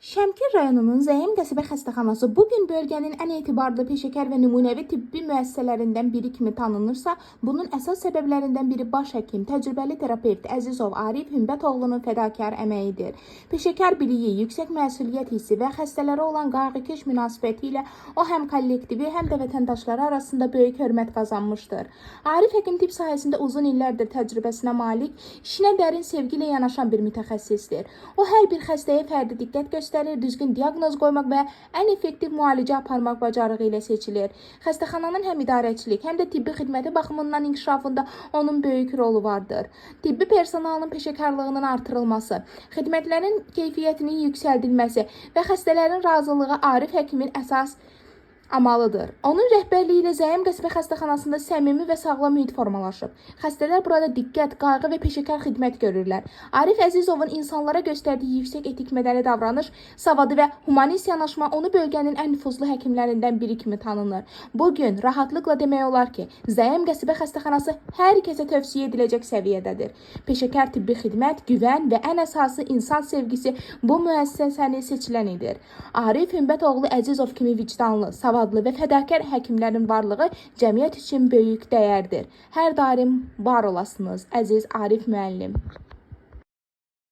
Şəmkir rayonunun Zəyim qəsəbə xəstəxanası bugün bölgənin ən etibarlı peşəkar və nümunəvi tibbi müəssisələrindən biri kimi tanınırsa, bunun əsas səbəblərindən biri baş həkim, təcrübəli terapevt Əzizov Arif Hümbətoğlu'nun fədakar əməyidir. Peşəkar biliyi, yüksək məsuliyyət hissi və xəstələrə olan qayğıkeş münasibəti ilə o həm kollektivi, həm də vətəndaşları arasında böyük hörmət qazanmışdır. Arif həkim tibb sahəsində uzun illərdir təcrübəsinə malik, işinə dərin sevgi ilə yanaşan bir mütəxəssisdir. O hər bir xəstəyə fərdi diqqət göstərir, düzgün diaqnoz qoymaq və ən effektiv müalicə aparmaq bacarığı ilə seçilir. Xəstəxananın həm idarəçilik, həm də tibbi xidməti baxımından inkişafında onun böyük rolu vardır. Tibbi personalın peşəkarlığının artırılması, xidmətlərin keyfiyyətinin yüksəldilməsi və xəstələrin razılığı Arif həkimin əsas amalıdır. Onun rəhbərliyi ilə Zəyim qəsəbə xəstəxanasında səmimi və sağlam mühit formalaşıb. Xəstələr burada diqqət, qayğı və peşəkar xidmət görürlər. Arif Əzizovun insanlara göstərdiyi yüksək etik mədəni davranış, savadı və humanist yanaşma onu bölgənin ən nüfuzlu həkimlərindən biri kimi tanınır. Bugün rahatlıqla demək olar ki, Zəyim qəsəbə xəstəxanası hər kəsə tövsiyə ediləcək səviyyədədir. Peşəkar tibbi xidmət, güvən və ən əsası insan sevgisi bu müəssisəni seçilən edir. Arif Hümbətoğlu Əzizov kimi vicdanlı, savadlı və fədakar həkimlərin varlığı cəmiyyət üçün böyük dəyərdir. Hər daim var olasınız, əziz Arif müəllim.